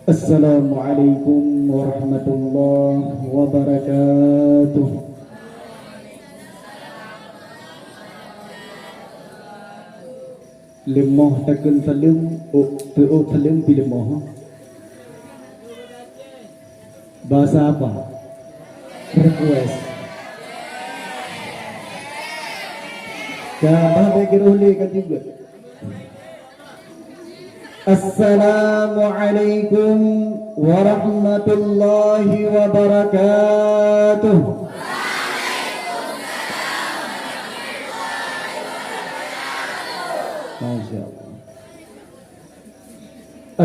Assalamualaikum warahmatullahi wabarakatuh. Lemah takun salim o salim pi lemah. Bahasa apa? Request. Kah bagian kan juga. Assalamualaikum warahmatullahi wabarakatuh. Masya Allah.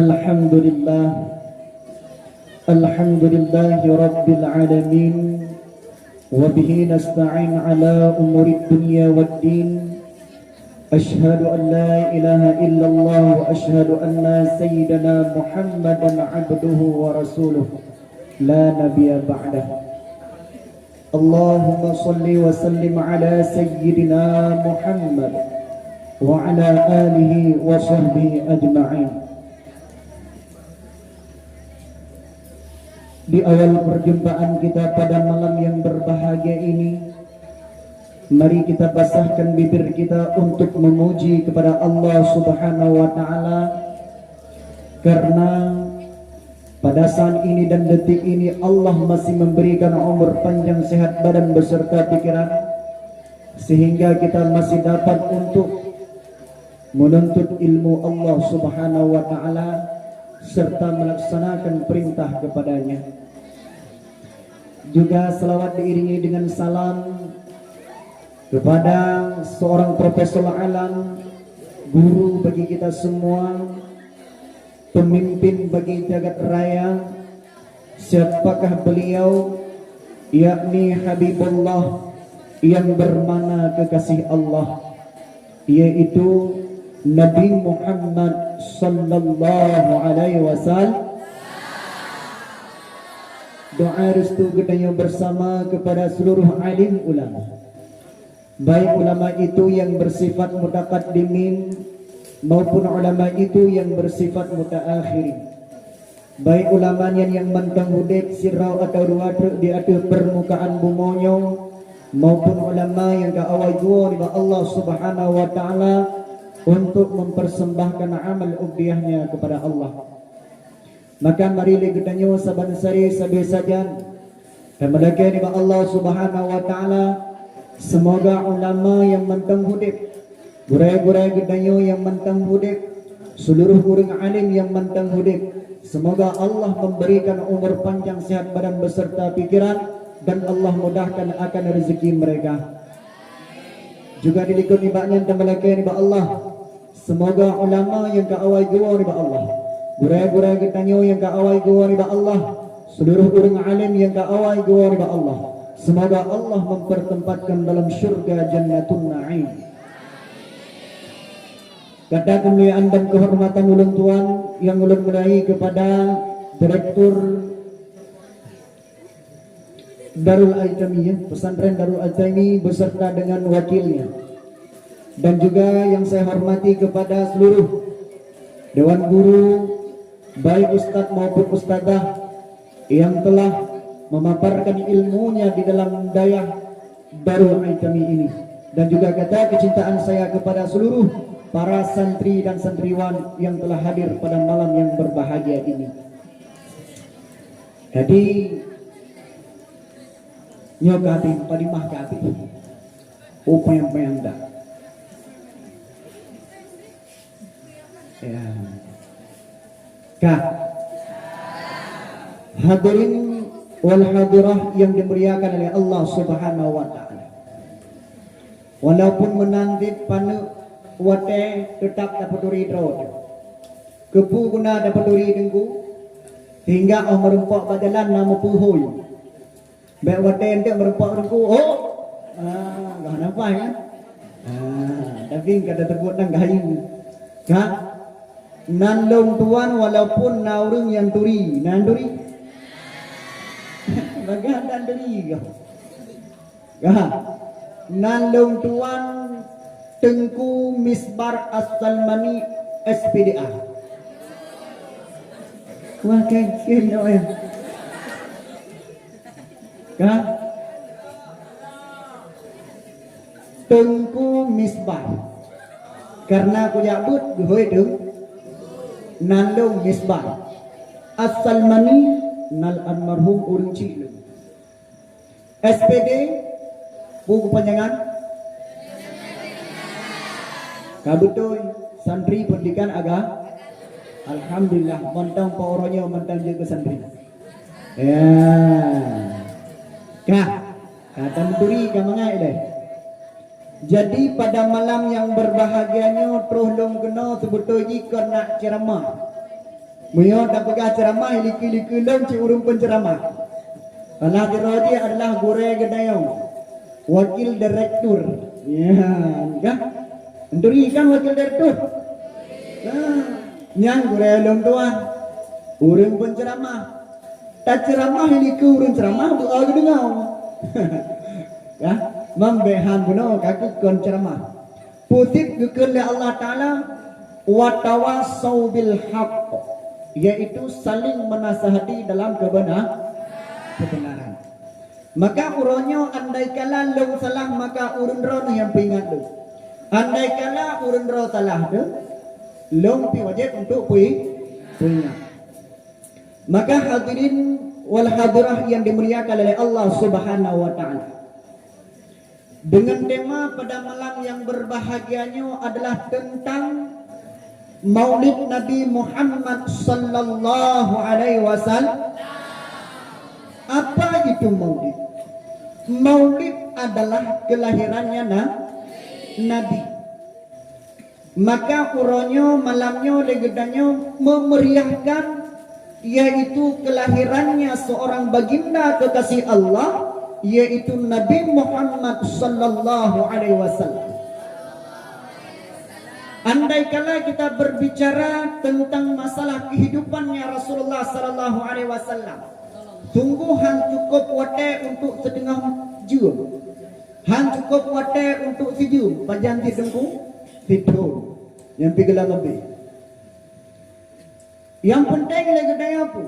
Alhamdulillah. Alhamdulillahi rabbil alamin. Wabihi nasta'in ala umuri dunya waddin. أشهد أن لا إله إلا الله وأشهد أن سيدنا محمدا عبده ورسوله لا نبي بعده. اللهم صل وسلم على سيدنا محمد وعلى آله وصحبه أجمعين. Di awal perjumpaan kita pada malam yang berbahagia ini, mari kita basahkan bibir kita untuk memuji kepada Allah Subhanahu wa Ta'ala, karena pada saat ini dan detik ini Allah masih memberikan umur panjang, sehat badan beserta pikiran, sehingga kita masih dapat untuk menuntut ilmu Allah Subhanahu wa Ta'ala serta melaksanakan perintah kepadanya. Juga selawat diiringi dengan salam kepada seorang profesor alam, guru bagi kita semua, pemimpin bagi jagat raya. Siapakah beliau? Yakni Habibullah, yang bermakna kekasih Allah, yaitu Nabi Muhammad sallallahu alaihi wasallam. Doa restu kita bersama kepada seluruh alim ulama, baik ulama itu yang bersifat mutaqaddimin maupun ulama itu yang bersifat mutaakhirin, baik ulama yang mentang hudib sirau atau dua di atas permukaan bumonyo, maupun ulama yang ke awal jua di Allah Subhanahu wa Ta'ala untuk mempersembahkan amal ubdiyahnya kepada Allah. Maka mari kita nyo saban sari sabi sajan dan melagi di Allah Subhanahu wa Ta'ala. Semoga ulama yang mentang hudib, gurai-gurai gedanyo yang mentang hudib, seluruh orang alim yang mentang hudib, semoga Allah memberikan umur panjang, sehat badan beserta pikiran, dan Allah mudahkan akan rezeki mereka. Juga dilikut ibaknya dan melaki ibak Allah. Semoga ulama yang keawal jua ibak Allah, gurai-gurai gedanyo yang keawal jua ibak Allah, seluruh orang alim yang keawal jua ibak Allah, semoga Allah mempertempatkan dalam syurga Jannatun Na'im. Kata kemuliaan dan kehormatan ulun tuan yang ulun menahi kepada Direktur Darul Aitami, pesantren Darul Aitami beserta dengan wakilnya, dan juga yang saya hormati kepada seluruh Dewan Guru, baik Ustadz maupun Ustadzah yang telah memaparkan ilmunya di dalam daya Darul Aitami ini, dan juga kata kecintaan saya kepada seluruh para santri dan santriwan yang telah hadir pada malam yang berbahagia ini. Jadi nyokati padimah kati upayang-payang dah ya kah hadirin wal hadirah yang dimuliakan oleh Allah Subhanahu wa Ta'ala. Walaupun menandit panu wate tetap dapat duri drot kepu guna dapat duri dengku hingga merempak badalan nama puhui baik wate ente merempak dengku gak nampak ya tapi kada terbut nang gayu kah nandong tuan walaupun naurung yang turi nanduri bagian dan diri nandong tuan Tengku Misbar As-Salmani SPDA Wah kengkin ya. Kah? Tengku misbah. Karena aku jabut gue itu nandung misbah. Asal mani nal almarhum urang cilu. SPD buku panjangan. Kabutoy santri pendidikan agama. Alhamdulillah mentang pauronya mentang jaga santri. Ya. Kah, kata menturi kamangai deh. Jadi pada malam yang berbahagianya terus dong kena sebetulnya kena ceramah. Muyo tak pegang ceramah liki-liki lem ci urung penceramah. Allah Dirodi adalah Gure Gedayong, wakil direktur. Ya, kah? Menturi kan wakil direktur. Yang Gure lem tuan, urung penceramah. Tak ceramah liki urung ceramah doa gedengau. Ya. Membehan buno kaki kon ceramah. Putih gekele Allah Ta'ala watawasau bil haqq, yaitu saling menasihati dalam kebenaran. Maka uronyo andai kala long salah maka urun ro yang pingat do. Andai kala urun ro salah do, long pi wajib untuk punya. Maka hadirin wal hadirah yang dimuliakan oleh Allah Subhanahu wa Ta'ala. Dengan tema pada malam yang berbahagianya adalah tentang Maulid Nabi Muhammad sallallahu alaihi wasallam. Apa itu Maulid? Maulid adalah kelahirannya Nabi. Maka uronyo malamnya legedanyo memeriahkan, yaitu kelahirannya seorang baginda kekasih Allah, yaitu Nabi Muhammad sallallahu alaihi wasallam. Andai kala kita berbicara tentang masalah kehidupannya Rasulullah sallallahu alaihi wasallam, sungguhan cukup wate untuk setengah jam. Han cukup wate untuk sejum, panjang tidungku tidur. Yang pigelang lebih. Yang penting lagi daya pun.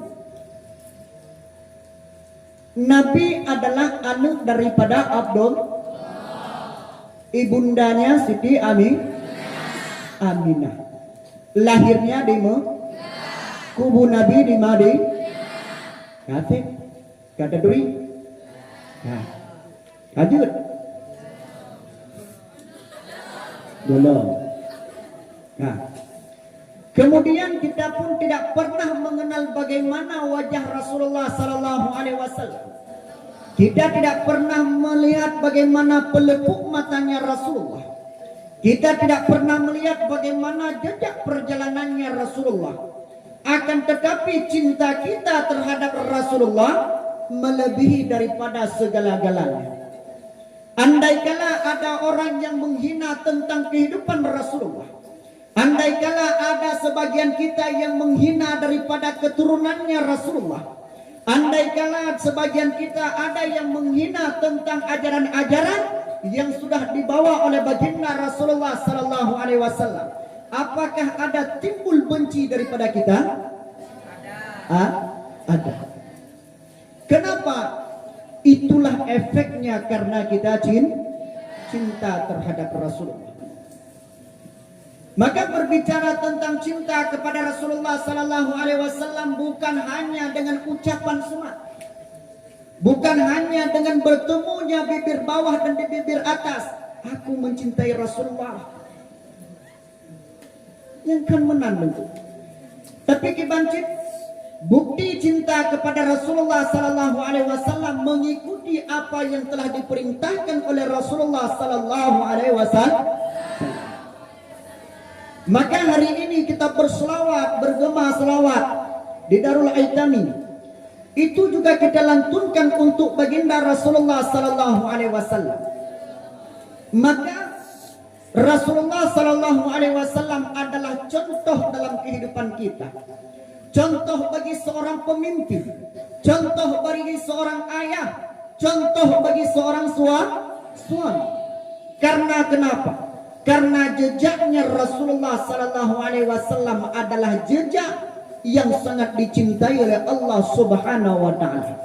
Nabi adalah anak daripada Abdul, ibundanya Siti Aminah. Lahirnya di kubu Nabi di Madi. Kata duri. Nah, lanjut. Belum. Nah, kemudian kita pun tidak pernah mengenal bagaimana wajah Rasulullah sallallahu alaihi wasallam. Kita tidak pernah melihat bagaimana pelepuk matanya Rasulullah. Kita tidak pernah melihat bagaimana jejak perjalanannya Rasulullah. Akan tetapi cinta kita terhadap Rasulullah melebihi daripada segala-galanya. Andai kala ada orang yang menghina tentang kehidupan Rasulullah, andai kala ada sebagian kita yang menghina daripada keturunannya Rasulullah, andai kala sebagian kita ada yang menghina tentang ajaran-ajaran yang sudah dibawa oleh baginda Rasulullah sallallahu alaihi wasallam, apakah ada timbul benci daripada kita? Ada. Kenapa? Itulah efeknya karena kita cinta terhadap Rasulullah. Maka berbicara tentang cinta kepada Rasulullah sallallahu alaihi wasallam bukan hanya dengan ucapan semata, bukan hanya dengan bertemunya bibir bawah dan bibir atas, aku mencintai Rasulullah, yang kan menandung. Tapi kibancit bukti cinta kepada Rasulullah sallallahu alaihi wasallam mengikuti apa yang telah diperintahkan oleh Rasulullah sallallahu alaihi wasallam. Maka hari ini kita berselawat, bergema selawat di Darul Aitami. Itu juga kita lantunkan untuk baginda Rasulullah sallallahu alaihi wasallam. Maka Rasulullah sallallahu alaihi wasallam adalah contoh dalam kehidupan kita. Contoh bagi seorang pemimpin, contoh bagi seorang ayah, contoh bagi seorang suami. Karena kenapa? Karena jejaknya Rasulullah sallallahu alaihi wasallam adalah jejak yang sangat dicintai oleh Allah Subhanahu wa taala.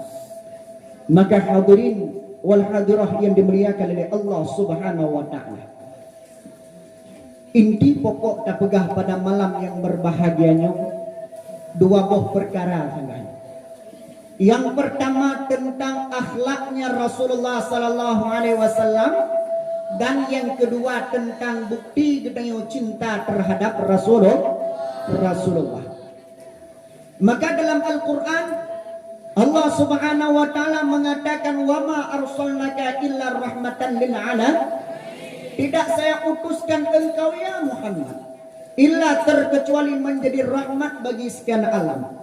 Maka hadirin wal hadirah yang dimuliakan oleh Allah Subhanahu wa taala, inti pokok tapegah pada malam yang berbahagianya dua buah perkara sangat. Yang pertama tentang akhlaknya Rasulullah sallallahu alaihi wasallam, dan yang kedua tentang bukti gedenya cinta terhadap Rasulullah. Maka dalam Al-Qur'an Allah Subhanahu wa taala mengatakan, "Wa ma arsalnaka illa rahmatan lil alamin." Tidak saya utuskan engkau ya Muhammad illa terkecuali menjadi rahmat bagi sekian alam.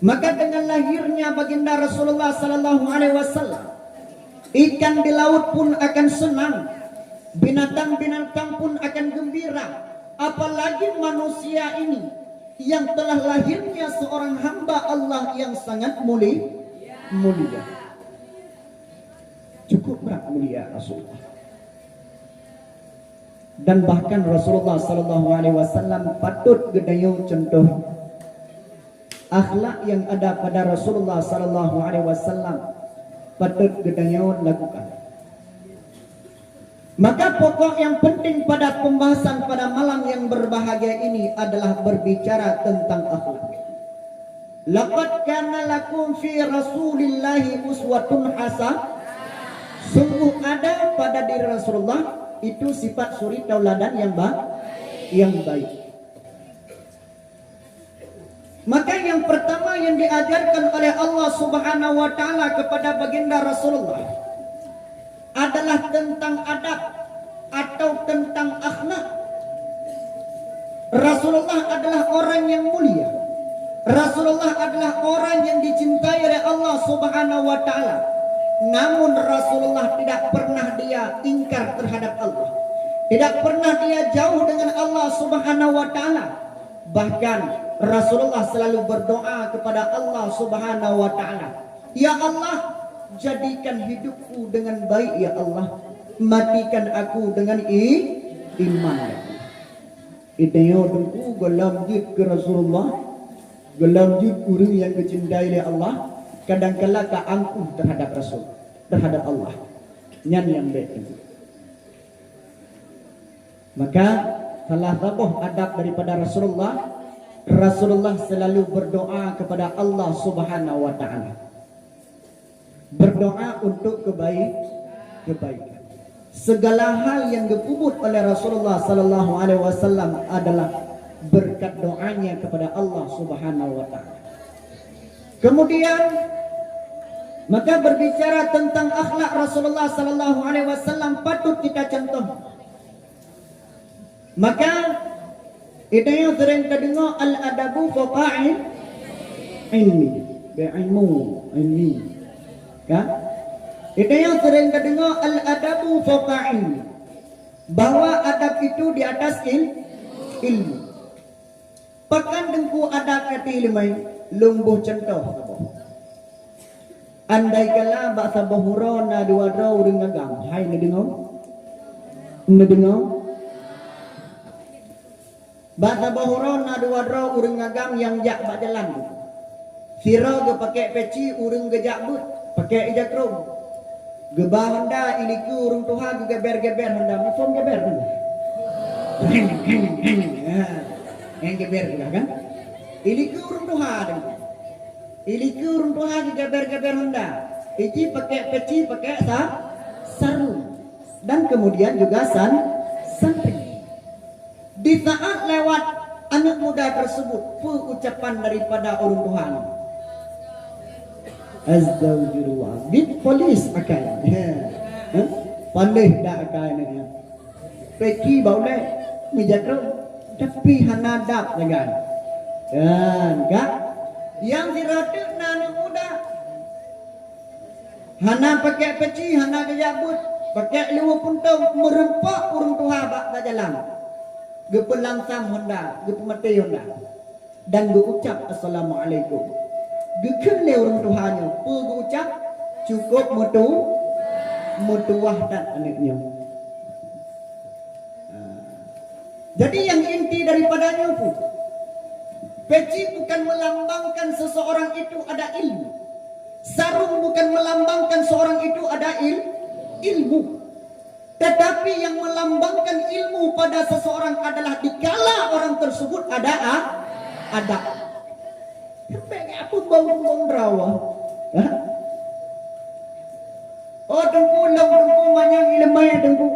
Maka dengan lahirnya baginda Rasulullah sallallahu alaihi wasallam, ikan di laut pun akan senang, binatang-binatang pun akan gembira, apalagi manusia ini yang telah lahirnya seorang hamba Allah yang sangat mulia. Cukup berat mulia Rasulullah. Dan bahkan Rasulullah sallallahu alaihi wasallam patut gedayu contoh akhlak yang ada pada Rasulullah sallallahu alaihi wasallam, patut gedayu lakukan. Maka pokok yang penting pada pembahasan pada malam yang berbahagia ini adalah berbicara tentang akhlak. Laqad kana lakum fi Rasulillahi uswatun hasanah. Sungguh ada pada diri Rasulullah itu sifat suri tauladan yang baik. Maka yang pertama yang diajarkan oleh Allah Subhanahu wa taala kepada baginda Rasulullah adalah tentang adab atau tentang akhlak. Rasulullah adalah orang yang mulia. Rasulullah adalah orang yang dicintai oleh Allah Subhanahu wa taala. Namun Rasulullah tidak pernah dia ingkar terhadap Allah. Tidak pernah dia jauh dengan Allah Subhanahu wa taala. Bahkan Rasulullah selalu berdoa kepada Allah Subhanahu wa taala, "Ya Allah, jadikan hidupku dengan baik ya Allah. Matikan aku dengan iman ya Allah." Itu dengku gelam jid ke Rasulullah, gelam jid orang yang dicintai oleh Allah. Kadang-kala keangkuh terhadap Rasul, terhadap Allah. Nyan yang baik itu. Maka salah satu adab daripada Rasulullah, Rasulullah selalu berdoa kepada Allah Subhanahu wa taala. Berdoa untuk kebaikan. Segala hal yang dikubur oleh Rasulullah sallallahu alaihi wasallam adalah berkat doanya kepada Allah Subhanahu wa taala. Kemudian maka berbicara tentang akhlak Rasulullah sallallahu alaihi wasallam patut kita contoh. Maka itu yang sering terdengar al-adabu faqa'il ilmi, ilmi. Kan? Itu yang sering terdengar al-adabu faqa'il, bahwa adab itu di atas ilmu. Pakan dengku adab kata ilmu lumbuh contoh apa? Andai kala bahasa bahura na dua urang ngagam, hai ngedengar? Bahasa bahura na dua urang ngagam yang jak bak jalan. Sira ge pakai peci urang gejak but, pakai ijakrum. Gebah handa iliku urang tuha ge geber-geber handa, mufon geber. Yang geber juga kan? Iliku urang tuha dengan. Iliku urang tuha ge geber-geber handa. Iki pakai peci, pakai sarung. Dan kemudian juga santri. Di saat lewat anak muda tersebut, ucapan daripada orang Tuhan. Astagfirullah. Di polis akan. Pandai dah akan. Peki boleh mijatro, tapi hanadap dengan. Dan kak, yang dirata anak muda. Hana pakai peci, hana gejabut, pakai liwa puntung merempak orang Tuhan bak jalan. Gepelangsam Honda, gepemati Honda, dan guucap assalamualaikum. Gekele orang Tuhannya, guucap cukup mutuah dan anaknya. Jadi yang inti daripadanya pun Peci bukan melambangkan seseorang itu ada ilmu. Sarung bukan melambangkan seorang itu ada ilmu. Tetapi yang melambangkan ilmu pada seseorang adalah dikala orang tersebut ada. Sampai apa bau rawa? Oh tengku long tengku manyang ilmai tengku.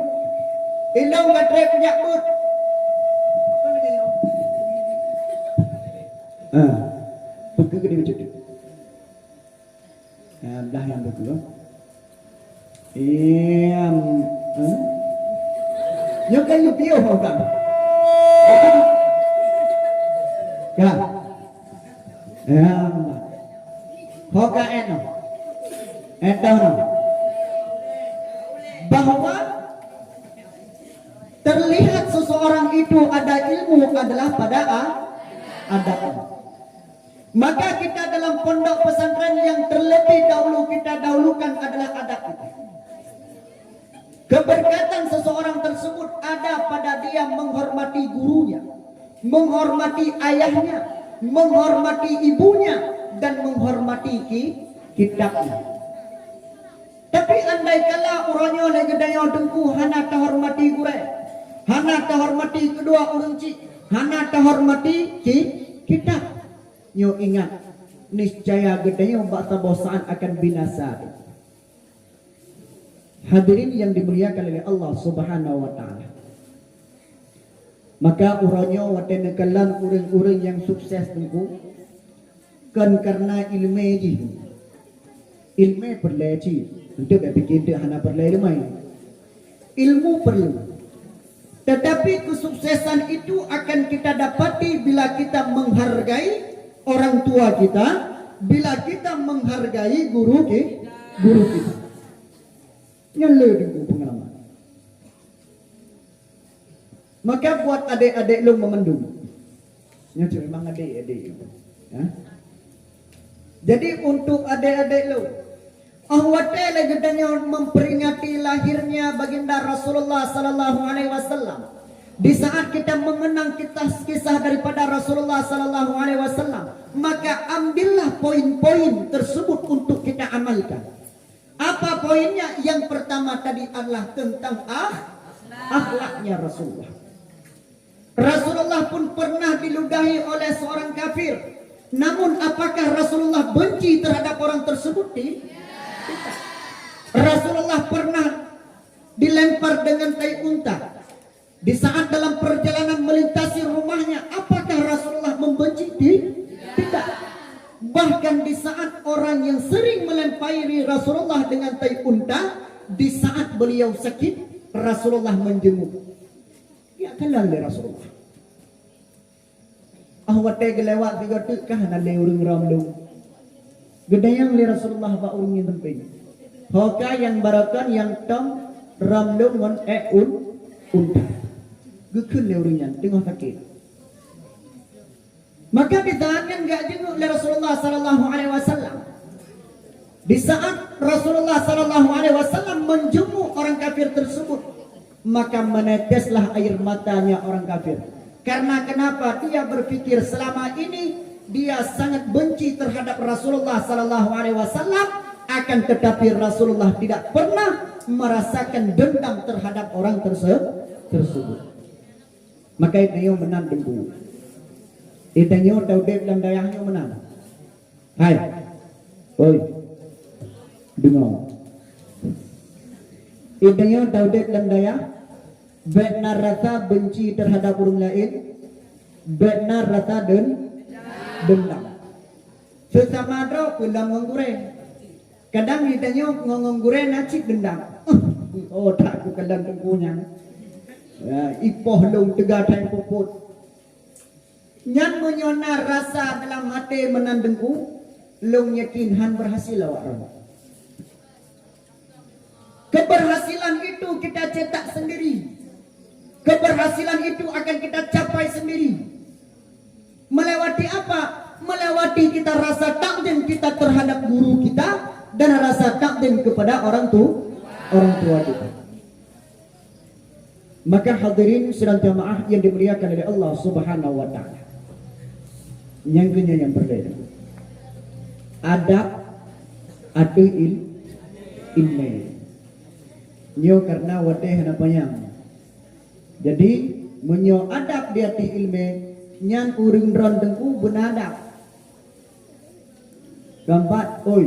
Ilong gatre pejak but. Buka ke dia macam tu. Dah yang betul. Yo kayu pio kan. Kan. Hoka eno. Eno. Bahwa terlihat seseorang itu ada ilmu adalah pada adab. Maka kita dalam pondok pesantren yang terlebih dahulu kita dahulukan adalah adab kita. Keberkatan seseorang tersebut ada pada dia menghormati gurunya, menghormati ayahnya, menghormati ibunya, dan menghormati kitabnya. Tapi andai kala orangnya lagi daya dengku hana terhormati gure, hana terhormati kedua orang cik, hana terhormati kitab. Nyo ingat, niscaya gedenya bangsa bosaan akan binasa. Hadirin yang dimuliakan oleh Allah Subhanahu wa taala. Maka urangnya waten kalan urang-urang yang sukses tengku kan karena ilmu ji. Ilmu perlu. Untuk tak fikir dia hana perlu mai. Ilmu perlu. Tetapi kesuksesan itu akan kita dapati bila kita menghargai orang tua kita, bila kita menghargai guru kita. Nyala dengan pengalaman. Maka buat adik-adik lo memendung. Nyata memang adik-adik. Jadi untuk adik-adik lo, ahwate lagi memperingati lahirnya baginda Rasulullah sallallahu alaihi wasallam. Di saat kita mengenang kisah daripada Rasulullah sallallahu alaihi wasallam, maka ambillah poin-poin tersebut untuk kita amalkan. Apa poinnya? Yang pertama tadi adalah tentang akhlaknya Rasulullah. Rasulullah pun pernah diludahi oleh seorang kafir. Namun apakah Rasulullah benci terhadap orang tersebut? Tidak. Rasulullah pernah dilempar dengan tai unta. Di saat dalam perjalanan melintasi rumahnya, apakah Rasulullah membenci? Tidak. Bahkan di saat orang yang sering melempari Rasulullah dengan tai unta, di saat beliau sakit, Rasulullah menjenguk. Ya kalah le Rasulullah. Ahwate gelewat tiga tukah na le urang ramdung. Gedayang le Rasulullah ba urang yang tempeng. Hoka yang barakan yang tom ramdung mon unta. Gukun le urang tengah sakit. Maka ditahankan enggak jenguk oleh Rasulullah sallallahu alaihi wasallam. Di saat Rasulullah sallallahu alaihi wasallam menjenguk orang kafir tersebut, maka meneteslah air matanya orang kafir. Karena kenapa? Dia berpikir selama ini dia sangat benci terhadap Rasulullah sallallahu alaihi wasallam, akan tetapi Rasulullah tidak pernah merasakan dendam terhadap orang tersebut. Maka itu yang menang dengku. Itanya Daud dalam dayahnya menang. Hai. Oi. Dengar. Itanya Daud dalam dayah benar rasa benci terhadap orang lain, benar rasa dendam. Sesama dro pulang menggureng. Kadang ditanya ngongoreng nacik dendam. Oh tak aku kadang tengkunya. Ipoh long tegak tai popot. Nyan menyona rasa dalam hati menandengku, long yakin han berhasil awak orang. Keberhasilan itu kita cetak sendiri. Keberhasilan itu akan kita capai sendiri. Melewati apa? Melewati kita rasa takdim kita terhadap guru kita dan rasa takdim kepada orang tua kita. Maka hadirin sidang jamaah yang dimuliakan oleh Allah Subhanahu wa taala. Yang kenya yang berbeda. Adab atau ilmu. Nyo karena wadeh apa yang. Jadi menyo adab dia ti ilmu nyan uring ron dengku benadab. Gampat, oi,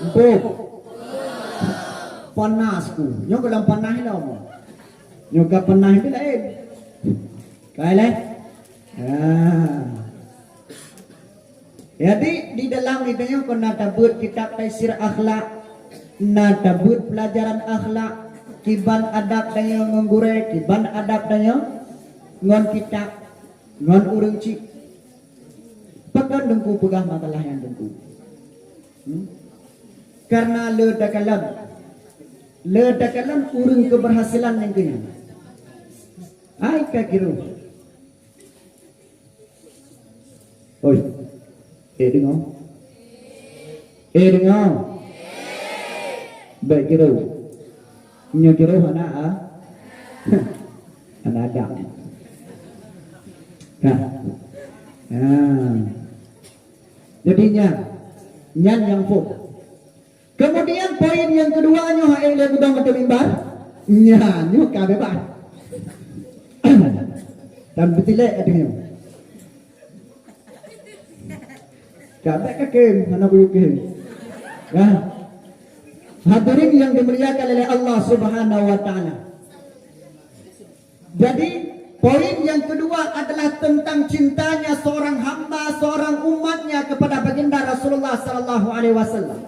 empuk, panasku, nyo dalam panah ni lah, nyo ka panah ni lain, kaya jadi di dalam itu nyo kena tabut kitab Taisir Akhlak, na tabut pelajaran akhlak, kiban adab danyo nggure, kiban adab danyo ngon kitab, ngon urang cik. Pekan dengku pegah matalah yang dengku. Karena ledakalan urang keberhasilan yang kenya. Ai kakiru. Oi. Dengar. Dengar. Baik kiru. Nyo kiru anak anak ada. Jadinya nyan yang fok. Kemudian poin yang keduanya haile gudang atau mimbar nyanyo ka bebas. Dan betilek adanya. Kabeh kakem mana buyuk kem. Hadirin yang dimuliakan oleh Allah Subhanahu wa taala. Jadi poin yang kedua adalah tentang cintanya seorang hamba, seorang umatnya kepada baginda Rasulullah sallallahu alaihi wasallam.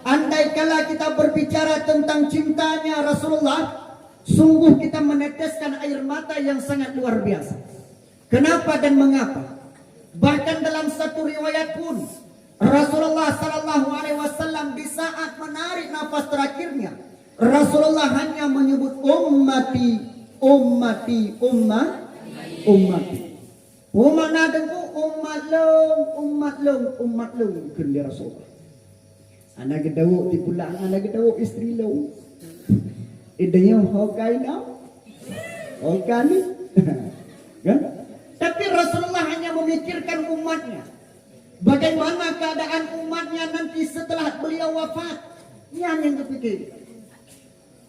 Andai kala kita berbicara tentang cintanya Rasulullah, sungguh kita meneteskan air mata yang sangat luar biasa. Kenapa dan mengapa? Bahkan dalam satu riwayat pun Rasulullah sallallahu alaihi wasallam di saat menarik nafas terakhirnya, Rasulullah hanya menyebut ummati. Ummati. Umat nadengku umat long kendi Rasulullah. Anak gedawu di pulang, anak gedawu istri lo. Idenya hokai now. Hokani. Kan? Tapi Rasulullah hanya memikirkan umatnya. Bagaimana keadaan umatnya nanti setelah beliau wafat. Yang kepikir.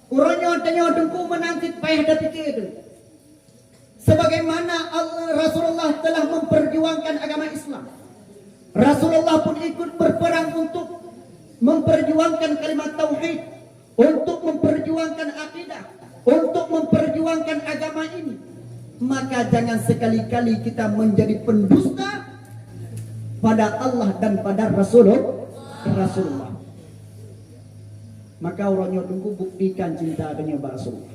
Urangnya tanya dengku menangkit payah dah pikir itu. Sebagaimana Rasulullah telah memperjuangkan agama Islam. Rasulullah pun ikut berperang untuk memperjuangkan kalimat tauhid, untuk memperjuangkan akidah, untuk memperjuangkan agama ini. Maka jangan sekali-kali kita menjadi pendusta pada Allah dan pada Rasulullah. Maka orangnya tunggu buktikan cinta dengan Rasulullah.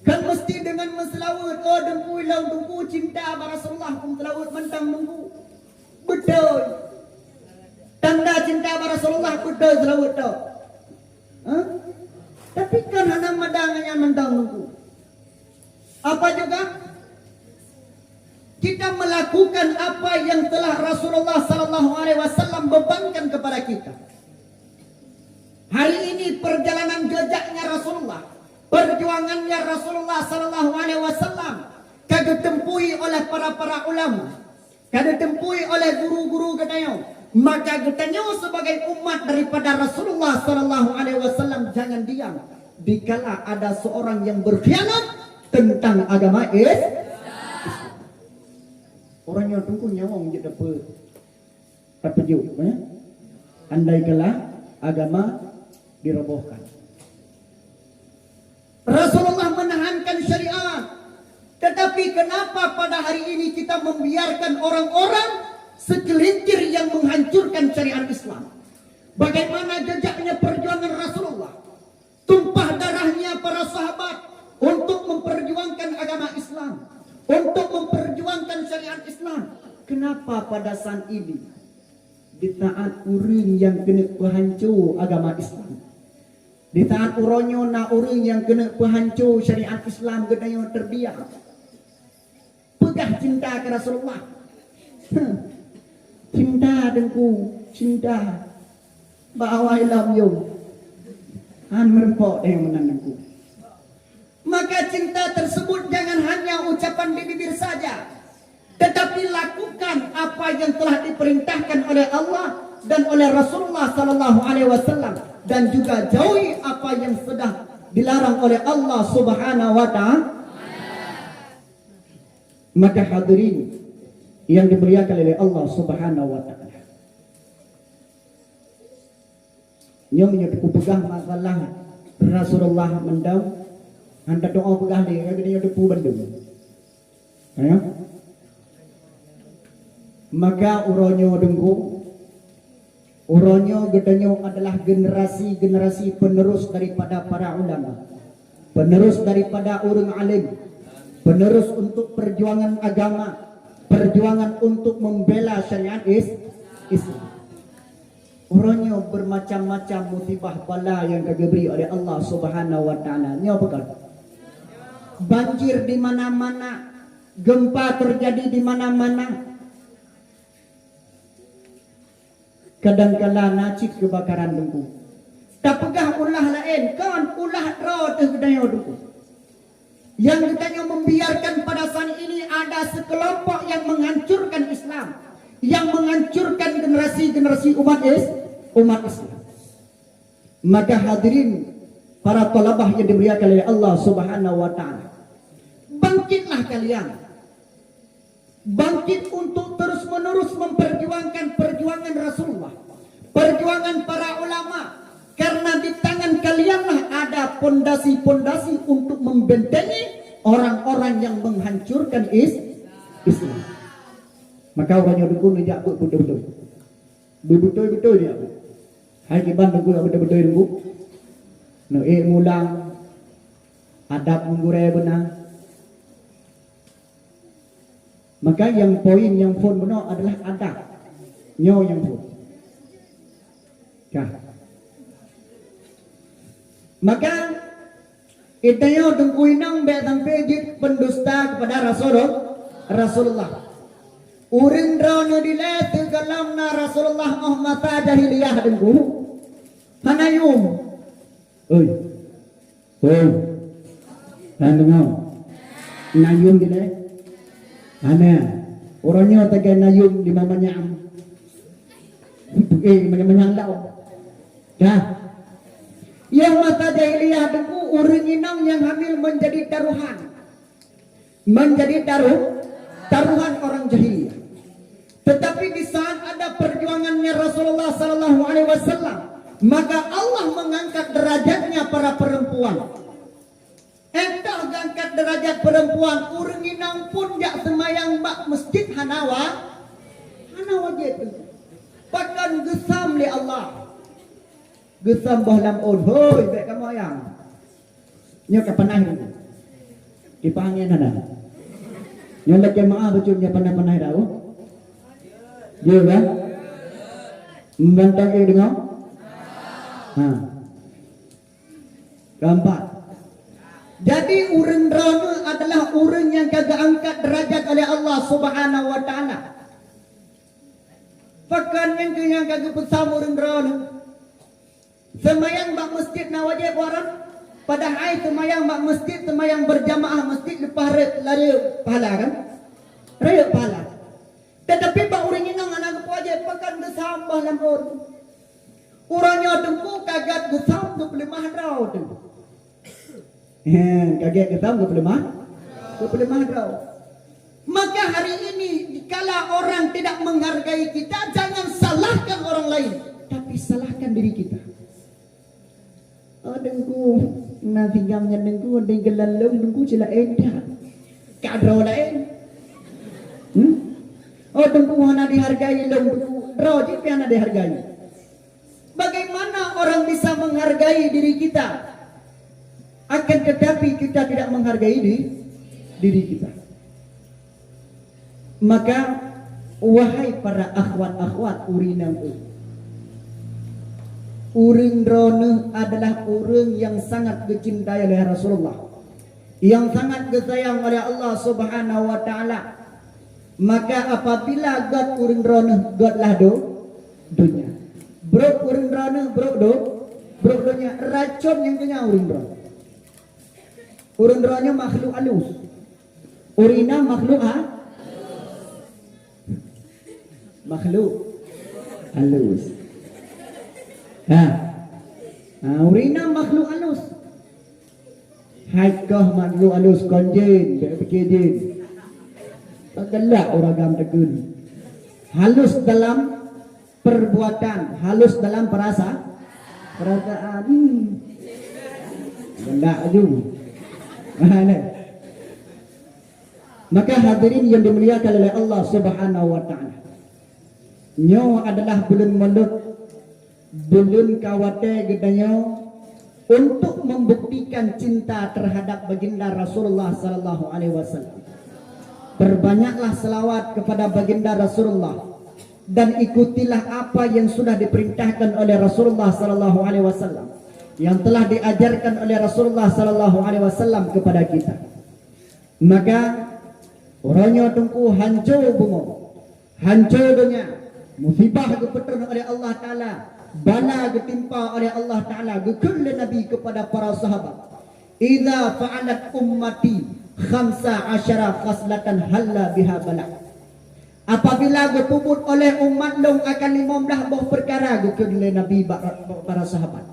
Kan mesti dengan menselawat, oh dengku ilau dengku cinta Rasulullah pun selawat mentang dengku. Betul. Tanda cinta Rasulullah betul selawat tu. Tapi kan anak madangnya mentang dengku. Apa juga? Kita melakukan apa yang telah Rasulullah sallallahu alaihi wasallam bebankan kepada kita. Hari ini perjalanan jejaknya Rasulullah, perjuangannya Rasulullah sallallahu alaihi wasallam kagak tempui oleh para ulama, kagak tempui oleh guru-guru katanya. Maka katanya sebagai umat daripada Rasulullah sallallahu alaihi wasallam jangan diam dikala ada seorang yang berkhianat tentang agama Islam. Orang yang tunggu nyawang je dapat petunjuk, andai kala agama dirobohkan. Rasulullah menahankan syariat. Tetapi kenapa pada hari ini kita membiarkan orang-orang segelintir yang menghancurkan syariat Islam? Bagaimana jejaknya perjuangan Rasulullah? Tumpah darahnya para sahabat untuk memperjuangkan agama Islam, untuk memperjuangkan syariat Islam. Kenapa pada saat ini di taat uring yang kena penghancur agama Islam, di taat uronyo na uring yang kena penghancur syariat Islam gedayo terbiak, pegah cinta ke Rasulullah, cinta dengku, cinta bawa ilam yo, an merempok yang menandengku. Maka Maka cinta tersebut jangan hanya ucapan di bibir saja, tetapi lakukan apa yang telah diperintahkan oleh Allah dan oleh Rasulullah sallallahu alaihi wasallam, dan juga jauhi apa yang sudah dilarang oleh Allah Subhanahu wa taala. Maka hadirin yang dimuliakan oleh Allah Subhanahu wa taala, yang menyebut pegang masalah Rasulullah mendam anda doa pegang dia dia depu bandung ya. Maka uronyo dengku, uronyo gedanyo adalah generasi penerus daripada para ulama, penerus daripada orang alim, penerus untuk perjuangan agama, perjuangan untuk membela syariat Islam. Orangnya bermacam-macam musibah bala yang diberi oleh Allah Subhanahu wa taala. Nyo betul. Banjir di mana-mana, gempa terjadi di mana-mana. Kadang-kala nacik kebakaran dengku. Tak pegah ulah lain, kan ulah roh kedaya dengku. Yang katanya membiarkan pada saat ini ada sekelompok yang menghancurkan Islam, yang menghancurkan generasi umat Islam. Maka hadirin para talabah yang dimuliakan oleh Allah Subhanahu wa taala, bangkitlah kalian, bangkit untuk terus menerus memperjuangkan perjuangan Rasulullah, perjuangan para ulama, karena di tangan kalianlah ada pondasi-pondasi untuk membentengi orang-orang yang menghancurkan Islam. Maka orangnya dulu dia betul-betul dia. Hai kiban dulu betul-betul dulu. No ngulang adab menggure benar. Maka yang poin yang phone benar adalah adab. Nyo yang phone. Kah. Maka itayo dengkuinang betang pejit pendusta kepada Rasulullah. Urin rano dilet kalamna Rasulullah Muhammad jahiliyah dengku. Hanayum. Oi. Nandungaw. Nayum dilet. Ana. Orangnya tagay nayum di mamanya. Manyang lao. Dah. Yang mata jahiliyah dengku uring inang yang hamil menjadi taruhan. Menjadi taruhan orang jahiliyah. Tetapi di saat ada perjuangannya Rasulullah sallallahu alaihi wasallam, maka Allah mengangkat derajatnya para perempuan. Entah angkat derajat perempuan, uring inang pun jak semayang bak masjid hanawa gitu. Bahkan gesam li Allah. Gesam bahlam on hoi bek kamu ayang. Nyo kapanah ni. Dipangin ada. Nyo lagi maaf betul nya panah-panah dah. Dia kan? Membantah ke dengar? Keempat. Jadi urang rana adalah urang yang kagak angkat derajat oleh Allah Subhanahu wa taala. Bahkan yang kagak pesam urang rana. Semayang bak masjid na wajib orang. Padahal semayang bak masjid, semayang berjamaah masjid lepas lari pahala kan? Raya pahala. Tetapi bak orang inang anak wajib pakan gesambah dalam orang. Orangnya tengku kagat gesam 25 rau tu. Kaget gesam 25 rau. Maka hari ini dikala orang tidak menghargai kita, jangan salahkan orang lain, tapi salahkan diri kita. Dengku nanti jamnya dengku dengan lalu dengku cila edah kadro lain. Dengku hana dihargai dengku rojib hana dihargai. Bagaimana orang bisa menghargai diri kita, akan tetapi kita tidak menghargai diri kita. Maka wahai para akhwat-akhwat urinang Uring drone adalah urang yang sangat dicintai oleh Rasulullah, yang sangat disayang oleh Allah Subhanahu wa taala. Maka apabila God uring drone, God lah dunia. Bro uring drone, bro dunia. Racun yang punya uring drone. Urun rohnya makhluk halus. Urina makhluk makhluk halus. Urina makhluk halus. Haikah makhluk halus konjen, tak fikir jin. Tak gelak orang agam tegun. Halus dalam perbuatan, halus dalam perasaan. Gelak juga. Maka hadirin yang dimuliakan oleh Allah Subhanahu wa taala. Nyo adalah belum melut, belum kawate gedanya untuk membuktikan cinta terhadap baginda Rasulullah sallallahu alaihi wasallam. Perbanyaklah selawat kepada baginda Rasulullah dan ikutilah apa yang sudah diperintahkan oleh Rasulullah sallallahu alaihi wasallam, yang telah diajarkan oleh Rasulullah sallallahu alaihi wasallam kepada kita. Maka orangnya tungku hancur bunga, hancur dunia, musibah kepeterun oleh Allah Ta'ala, bala ketimpa oleh Allah Ta'ala gekul Nabi kepada para sahabat. Idza fa'alat ummati 15 khaslatan halla biha bala. Apabila gepuput oleh umat long akan 15 buah perkara gekul Nabi para sahabat.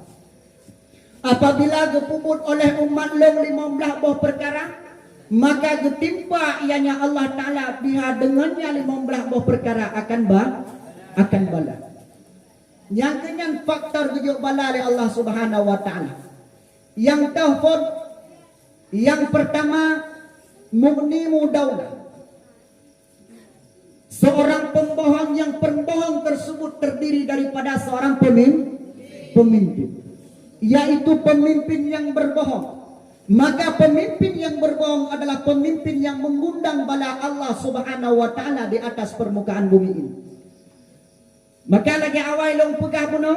Apabila gepuput oleh umat long 15 buah perkara, maka getimpa ianya Allah Ta'ala biha dengannya 15 buah perkara akan bala. Yang kenyan faktor tujuh bala oleh Allah Subhanahu wa taala. Yang tahfud, yang pertama mughnimu daulah. Seorang pembohong yang pembohong tersebut terdiri daripada seorang pemimpin, yaitu pemimpin yang berbohong. Maka pemimpin yang berbohong adalah pemimpin yang mengundang bala Allah Subhanahu wa taala di atas permukaan bumi ini. Maka lagi awal long pegah puno,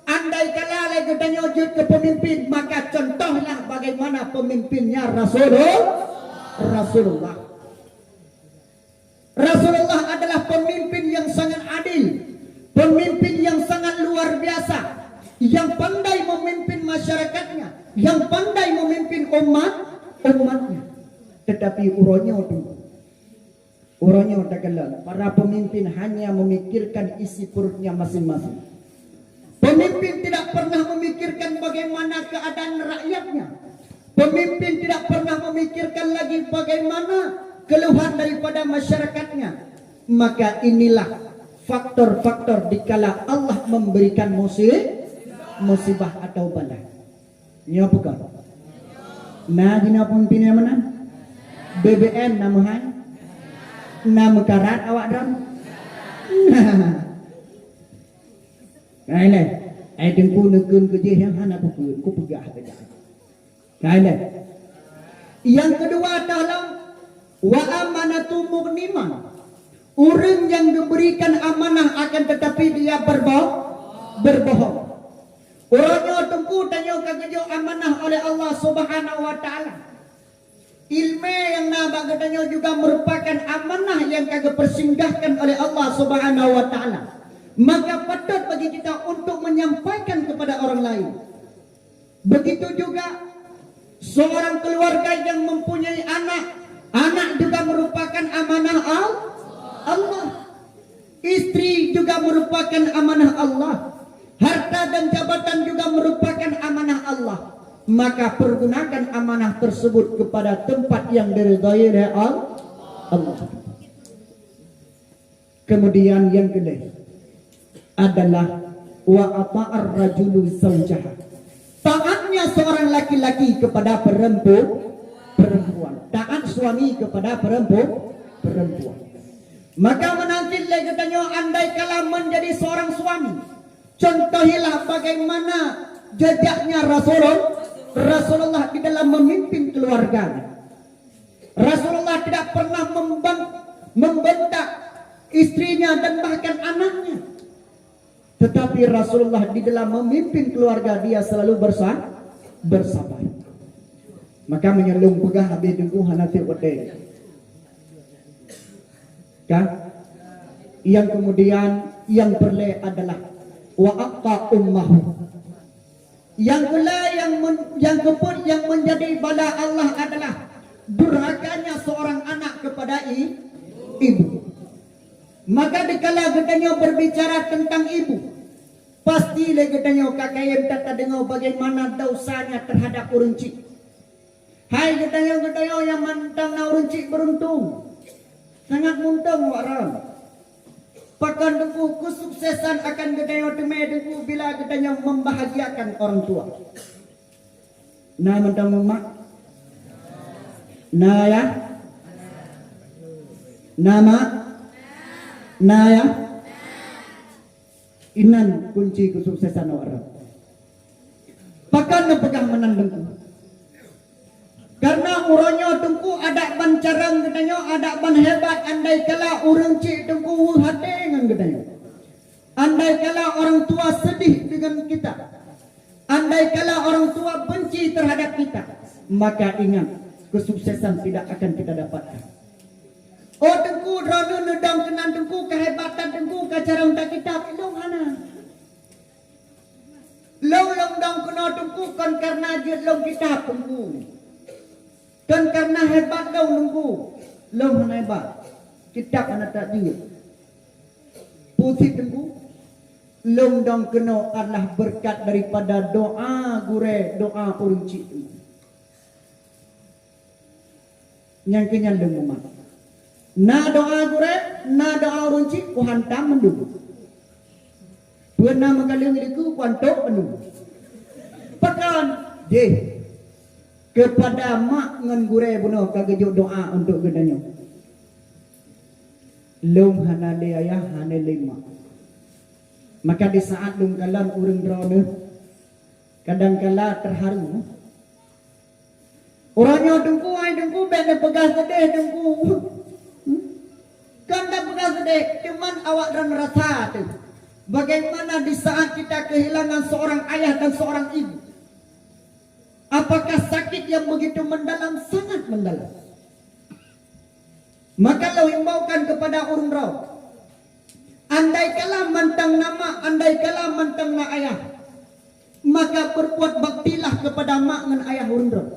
andai kala lagi tanya wujud ke pemimpin, maka contohlah bagaimana pemimpinnya Rasulullah. Rasulullah adalah pemimpin yang sangat adil, pemimpin yang sangat luar biasa, yang pandai memimpin masyarakatnya, yang pandai memimpin umatnya. Tetapi uranya tagalan, para pemimpin hanya memikirkan isi perutnya masing-masing. Pemimpin tidak pernah memikirkan bagaimana keadaan rakyatnya. Pemimpin tidak pernah memikirkan lagi bagaimana keluhan daripada masyarakatnya. Maka inilah faktor-faktor dikala Allah memberikan musibah atau bala. Ini apa kau? Nah, dina pemimpin yang mana? BBM nama hai? Nama karat awak dam? Nah ini, ai tengku nekun kerja yang hana pukul, ku pegah kerja. Nah ini. Yang kedua adalah wa amanatu mughniman. Orang yang diberikan amanah akan tetapi dia berbohong. Orangnya tengku tanya kejo amanah oleh Allah Subhanahu wa taala. Ilmu yang nabak katanya juga merupakan amanah yang kagak persinggahkan oleh Allah Subhanahu wa taala. Maka patut bagi kita untuk menyampaikan kepada orang lain. Begitu juga seorang keluarga yang mempunyai anak juga merupakan amanah Allah. Istri juga merupakan amanah Allah. Harta dan jabatan juga merupakan amanah Allah. Maka pergunakan amanah tersebut kepada tempat yang diridhai oleh Allah. Kemudian yang kedua adalah wa ata'ar rajulu zawjaha. Taatnya seorang laki-laki kepada perempuan. Taat suami kepada perempuan. Maka menanti lagi katanya andai kala menjadi seorang suami, contohilah bagaimana jejaknya Rasulullah di dalam memimpin keluarga. Rasulullah tidak pernah membentak istrinya dan bahkan anaknya. Tetapi Rasulullah di dalam memimpin keluarga dia selalu bersabar. Maka menyelung pegah habis dengku hanatir wadai. Kan? Yang kemudian yang perle adalah wa aqta ummahu. Yang kedua yang keput yang menjadi bala Allah adalah durhakanya seorang anak kepada ibu. Maka dikala katanya berbicara tentang ibu, pasti lagi katanya kakak tata dengar bagaimana dosanya terhadap orang cik. Hai katanya yang mantang na orang cik beruntung, sangat muntung orang. Pakan dengku kesuksesan akan katanya temai dengku bila katanya membahagiakan orang tua. Nah mantang mak, nah ya, nama. Nah ya, inan kunci kesuksesan orang. Pakan pegang menandengku. Karena urangnya tengku ada ban carang katanya, ada ban hebat. Andai kala orang cik tengku hati dengan katanya. Andai kala orang tua sedih dengan kita, andai kala orang tua benci terhadap kita, maka ingat kesuksesan tidak akan kita dapatkan. Oh tengku drone nedang kenan tengku kehebatan tengku kacarang tak kitab ilong hana. Long dang kena tengku kan karena dia long kitab tengku. Kan karena hebat long tengku. Long hana hebat. Kitab hana tak dia. Putih tengku. Long dang kena adalah berkat daripada doa gure, doa orang cik tengku. Yang kenyal long umat. Na doa gure, na doa orang cik, ku hantam mendung. Pernah mengalir diriku, ku hantok mendung. Pakan, je, kepada mak ngan gure bunuh kagejuk doa untuk gedanya. Lum hanale ayah, hanale mak. Maka di saat lum kalan urang drone, kadang-kala terharu. Orangnya dengku, ay dengku, benda pegas sedih dengku. Kan tak pernah sedih, cuman awak dan rasa tu. Bagaimana di saat kita kehilangan seorang ayah dan seorang ibu? Apakah sakit yang begitu mendalam? Sangat mendalam. Maka lo himbaukan kepada urang rau. Andai kala mantang nama, andai kala mantang na ayah, maka berbuat baktilah kepada mak dan ayah urang rau.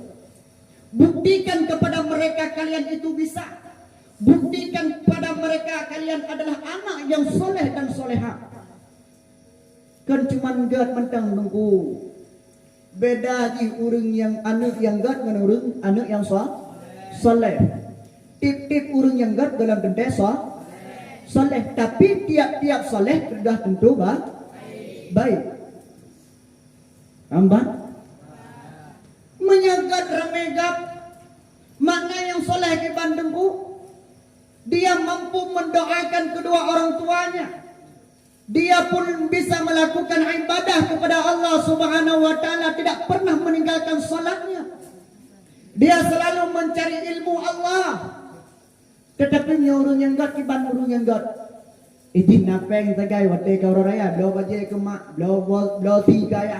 Buktikan kepada mereka kalian itu bisa. Buktikan pada mereka kalian adalah anak yang soleh dan soleha. Kan cuman gad mentang nunggu. Beda di urang yang anak yang gad dengan urang anak yang soleh. Tip-tip urang yang gad dalam gede soleh. Tapi tiap-tiap soleh sudah tentu baik. Hamba menyagat ramegap. Makna yang soleh di Bandungku, dia mampu mendoakan kedua orang tuanya. Dia pun bisa melakukan ibadah kepada Allah Subhanahu wa taala, tidak pernah meninggalkan salatnya. Dia selalu mencari ilmu Allah. Tetapi orang yang gad kiban orang yang gad. Idin napeng tagai wate ka orang raya, blo baje ke mak, blo tiga ya.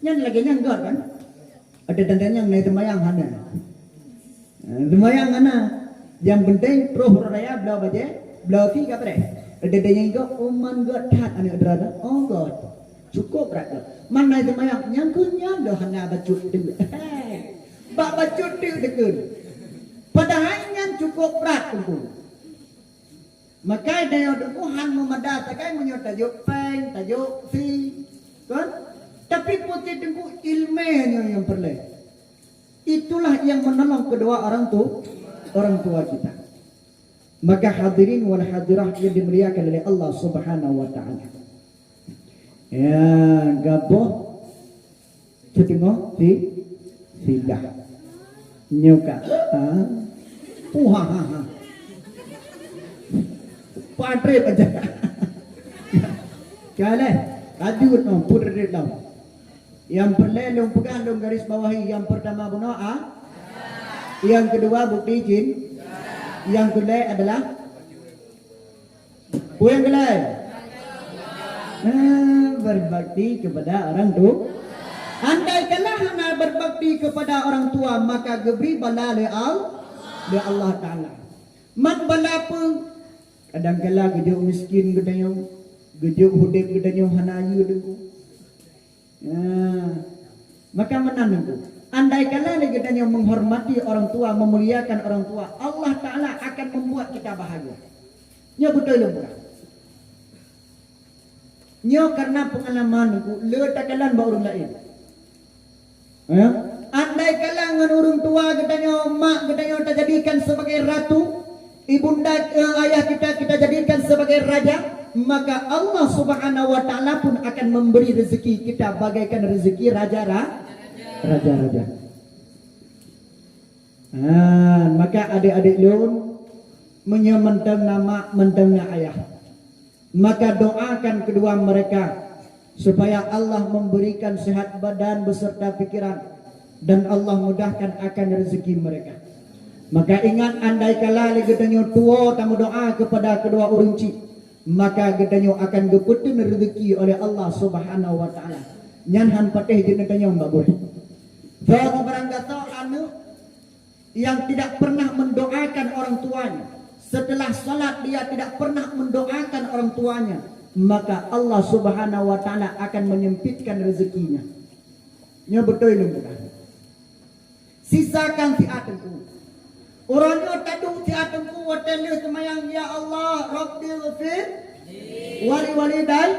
Nyan lagi yang gad kan? Ada dandan yang naik temayang hana. Temayang hana. Yang penting pro raya blau baje, blau tiga bre. Ada yang go oman go tat ane adrada. Oh god. Cukup rat. Mana itu mayang yang kunyan dah hana bacut tu. Bak bacut tu dekun. Padahal yang cukup rat tu. Maka dia tu han memada takai menyo tajuk peng, tajuk si. Kan? Tapi putih tu ilmunya yang perlu. Itulah yang menolong kedua orang tua kita. Maka hadirin wal hadirah yang dimuliakan oleh Allah Subhanahu wa taala. Ya, gaboh setengah tiga. Nyoka. Ha. Patre aja. Kale, adut no putri daw. Yang perlu pegang garis bawahi yang pertama bunuh yang kedua bukti izin. Yang kedua adalah yang kedua berbakti kepada orang tua. Andai kala hana berbakti kepada orang tua, maka gebri bala le Allah Ta'ala. Man bala pun kadang-kala gejuk miskin gedanyo, gejuk hudip gedanyo hana ayu deku. Maka menanungku. Andai kala kita yang menghormati orang tua, memuliakan orang tua, Allah Ta'ala akan membuat kita bahagia. Nya betul bukan? Nya karena pengalamanku, letakalan ba orang lain. Ya? Andai kala ngan orang tua katanya, mak katanya kita jadikan sebagai ratu, ibunda ayah kita jadikan sebagai raja, maka Allah Subhanahu wa Ta'ala pun akan memberi rezeki kita bagaikan rezeki raja-raja. Maka adik-adik liun menyementang nama mentengna ayah. Maka doakan kedua mereka supaya Allah memberikan sehat badan beserta pikiran dan Allah mudahkan akan rezeki mereka. Maka ingat andai kala gedanyo tua tamu doa kepada kedua urunci, maka gedanyo akan geputun rezeki oleh Allah Subhanahu wa Ta'ala. Nyanhan patih gedanyo mbak boleh. Kalau barang kata anu yang tidak pernah mendoakan orang tuanya, setelah salat dia tidak pernah mendoakan orang tuanya, maka Allah Subhanahu wa Ta'ala akan menyempitkan rezekinya. Nya betul ini bukan? Sisakan si atemku. Orangnya tadung si atemku watelu semayang, ya Allah Rabbi ghafir wali dai.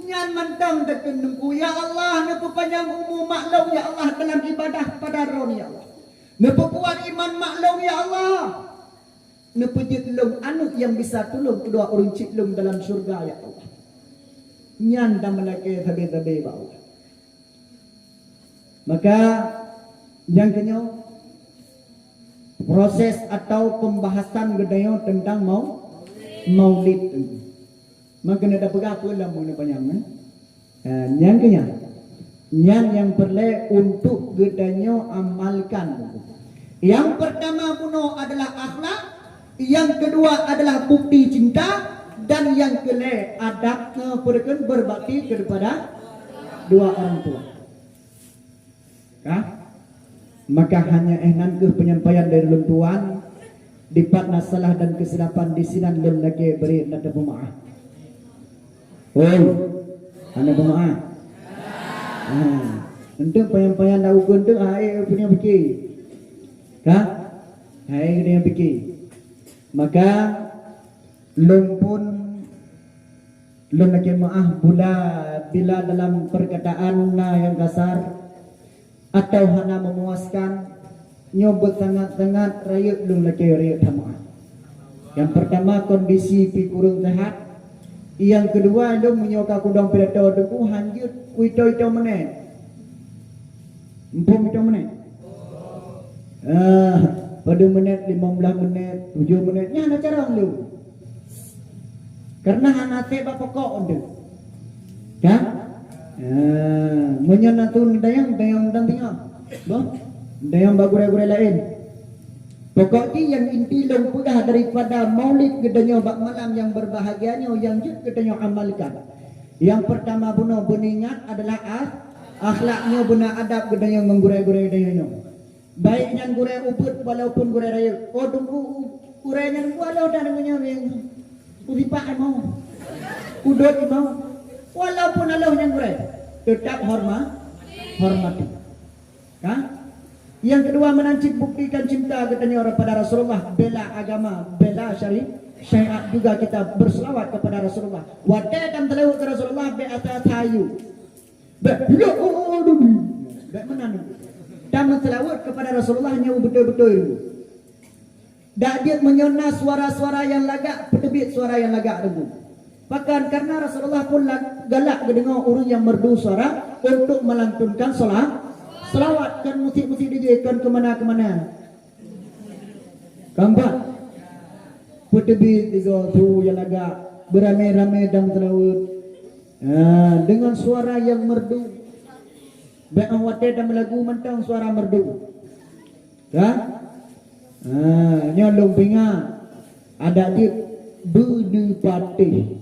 Nyan mantang terkendungku, ya Allah nepu panjang umur maklum ya Allah dalam ibadah pada ron ya Allah. Nepu kuat iman maklum ya Allah. Nepu jitlung anu yang bisa tolong kedua orang citlung dalam surga ya Allah. Nyan dan melaki tabi-tabi ya Allah. Maka yang kenyo proses atau pembahasan gedayo tentang maulid. Maka ada pegang pula mau panjang. Yang kenya, yang perlu untuk gedanyo amalkan. Yang pertama kuno adalah akhlak, yang kedua adalah bukti cinta, dan yang kelima adab berbakti kepada dua orang tua. Maka hanya ehnan ke penyampaian dari luntuan dipat nasalah dan kesilapan di sinan lun lagi beri nada pemaaf. Anda pemaaf. Untuk penyampaian dah ukur tu punya fikir. Hai dia fikir. Maka lun pun lun lagi maaf bila dalam perkataan yang kasar atau hanya memuaskan nyobot sangat-sangat rayut lung laki rayut sama. Yang pertama kondisi pi kurang sehat. Yang kedua lung menyoka kudang pidato deku hanjut kuito menit. Empum itu menit. Pada menit 15 menit 7 menitnya ada cara lu. Karena hanate ba pokok ndu. Kan? Menyenatun dayang dan tinggal. Dayang bagure-gure lain. Pokoknya yang inti lompudah daripada maulid gedanyo bak malam yang berbahagianya yang jut gedanyo amalkan. Yang pertama buno beningat adalah akhlaknya buna adab gedanyo menggure-gure dayanyo. Baik yang gure uput walaupun gure raya. Oh tunggu gurenya walau dan dengan yang uripa mau. Udot mau. Walaupun Allah yang gure tetap hormati. Yang kedua menancip buktikan cinta katanya orang pada Rasulullah, bela agama, bela syariat juga kita berselawat kepada Rasulullah. Wadatan terlewat ke Rasulullah be atas hayu. Be menanu. Dan selawat kepada Rasulullah nya betul-betul. Dak dia menyona suara-suara yang lagak, pedebit suara yang lagak dulu. Bahkan karena Rasulullah pun galak mendengar orang yang merdu suara untuk melantunkan selawat kan musik-musik dijekan kemana-kemana. Keempat, pedebit tiga tu yang agak beramai-ramai dan selawat dengan suara yang merdu. Baik awate dan lagu mentang suara merdu. Nyolong pinga ada di budu patih.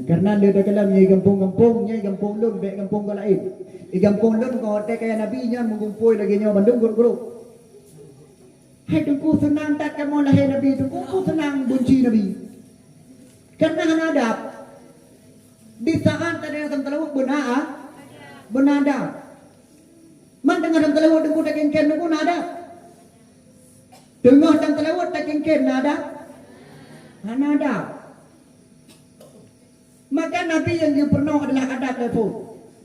Karena dia dah kalam nyai gampung lun baik gampung kau lain. Gampung lun kau hotel kaya Nabi nya mengumpul lagi nyawa Bandung guru. Hai tungku senang tak kamu lahir Nabi tungku senang bunci Nabi. Karena adab di saat ada yang terlalu benar benada. Man dengar dan telawat dengku tak kengken dengku nada. Dengar dan telawat tak kengken nada. Nada. Maka Nabi yang dia pernah adalah adat telefon.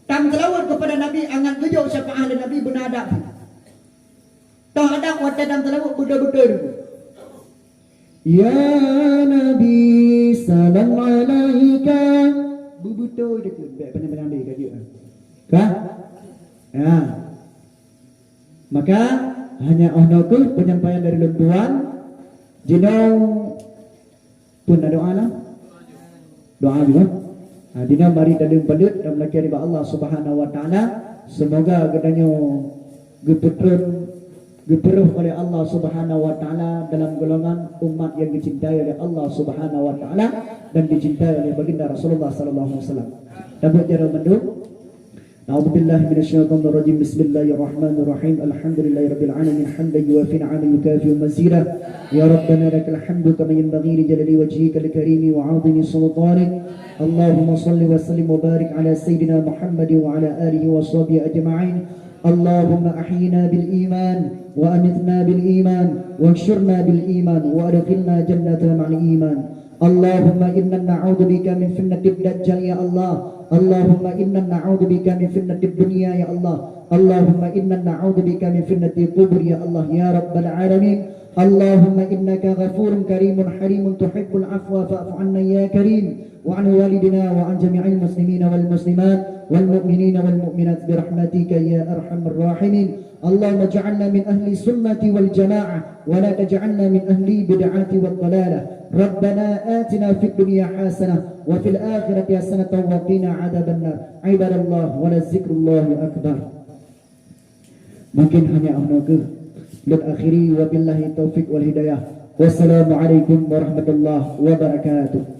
Tam telawat kepada Nabi angan tujuh syafaat dan Nabi benada. Tahu ada wata dan telawat betul-betul. Ya Nabi salam alaika. Betul dia tu. Baik benar-benar dia kat dia. Kah? Ya. Maka hanya ono tu penyampaian dari lentuan. Jinau pun ada doa lah. Doa juga. Dina mari dalam palut dan melaki riba Allah Subhanahu wa taala. Semoga kedanyo geperuh oleh Allah Subhanahu wa taala dalam golongan umat yang dicintai oleh Allah Subhanahu wa taala dan dicintai oleh baginda Rasulullah sallallahu alaihi wasallam. Dapat cara menduk. A'udzubillahi minasyaitonir rajim. Bismillahirrahmanirrahim. Alhamdulillahirabbil alamin hamdan yuwafi ni'amahu yukafi mazida. Ya rabbana lakal hamdu kama yanbaghi li jalali wajhika al-karimi wa 'azimi sultanik. Allahumma salli wa sallim wa barik ala sayyidina Muhammad wa ala alihi wa sahbihi ajma'in. اللهم أحينا بالإيمان وأمتنا بالإيمان وانشرنا بالإيمان وأدخلنا جنة مع الإيمان. اللهم إنا نعوذ بك من فتنة الدجال يا الله. اللهم إنا نعوذ بك من فتنة الدنيا يا الله. اللهم إنا نعوذ بك من فتنة القبر يا الله يا رب العالمين. اللهم إنك غفور كريم حليم تحب العفو فاعف عنا يا كريم وعن والدنا وعن جميع المسلمين والمسلمات والمؤمنين والمؤمنات برحمتك يا أرحم الراحمين. اللهم اجعلنا من أهل السنة والجماعة ولا تجعلنا من أهل البدعة والضلالة. ربنا آتنا في الدنيا حسنة وفي الآخرة حسنة وقنا عذاب النار. عباد الله ولذكر الله أكبر. Mungkin hanya akhir dan akhiri wabillahi taufiq wal hidayah. Wassalamualaikum warahmatullahi wabarakatuh.